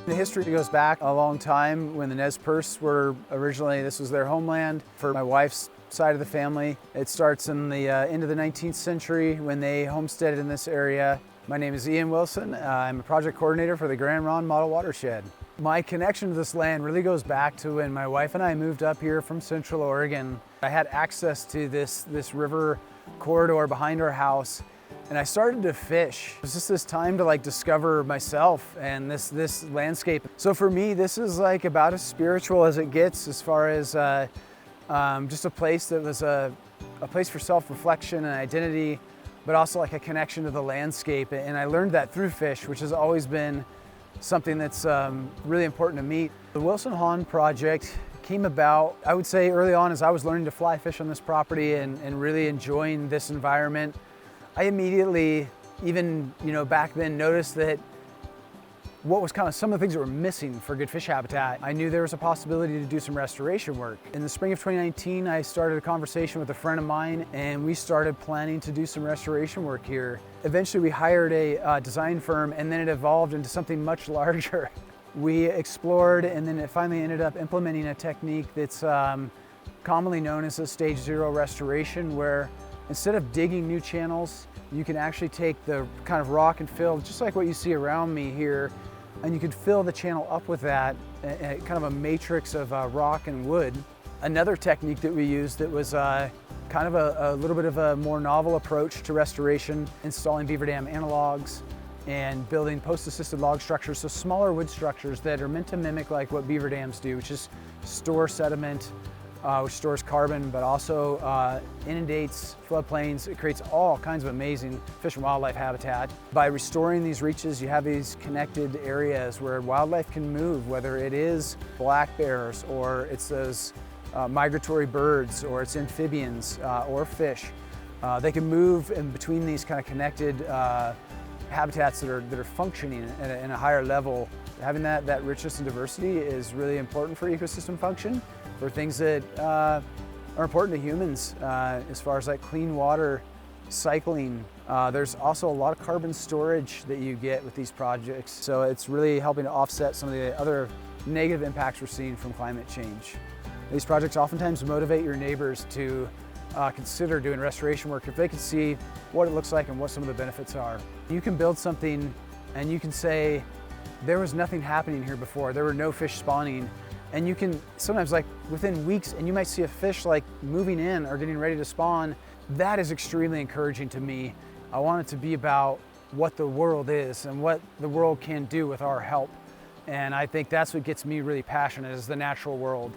The history goes back a long time when the Nez Perce were originally, this was their homeland for my wife's side of the family. It starts in the end of the 19th century when they homesteaded in this area. My name is Ian Wilson. I'm a project coordinator for the Grand Ronde Model Watershed. My connection to this land really goes back to when my wife and I moved up here from Central Oregon. I had access to this river corridor behind our house, and I started to fish. It was just this time to discover myself and this landscape. So for me, this is about as spiritual as it gets, as far as just a place that was a place for self-reflection and identity, but also a connection to the landscape. And I learned that through fish, which has always been something that's really important to me. The Wilson Hahn project came about, I would say, early on as I was learning to fly fish on this property and really enjoying this environment. I immediately, even back then, noticed that what was some of the things that were missing for good fish habitat. I knew there was a possibility to do some restoration work. In the spring of 2019, I started a conversation with a friend of mine, and we started planning to do some restoration work here. Eventually, we hired a design firm, and then it evolved into something much larger. We explored, and then it finally ended up implementing a technique that's commonly known as a stage 0 restoration, where instead of digging new channels, you can actually take the kind of rock and fill, just like what you see around me here, and you can fill the channel up with that, kind of a matrix of rock and wood. Another technique that we used that was kind of a little bit of a more novel approach to restoration, installing beaver dam analogs and building post-assisted log structures, so smaller wood structures that are meant to mimic what beaver dams do, which is store sediment, which stores carbon, but also inundates floodplains. It creates all kinds of amazing fish and wildlife habitat. By restoring these reaches, you have these connected areas where wildlife can move, whether it is black bears, or it's those migratory birds, or it's amphibians, or fish. They can move in between these kind of connected habitats that are functioning at a higher level. Having that richness and diversity is really important for ecosystem function, for things that are important to humans, as far as clean water cycling. There's also a lot of carbon storage that you get with these projects, so it's really helping to offset some of the other negative impacts we're seeing from climate change. These projects oftentimes motivate your neighbors to consider doing restoration work if they can see what it looks like and what some of the benefits are. You can build something and you can say, there was nothing happening here before, there were no fish spawning, and you can sometimes within weeks, and you might see a fish moving in or getting ready to spawn. That is extremely encouraging to me. I want it to be about what the world is and what the world can do with our help. And I think that's what gets me really passionate, is the natural world.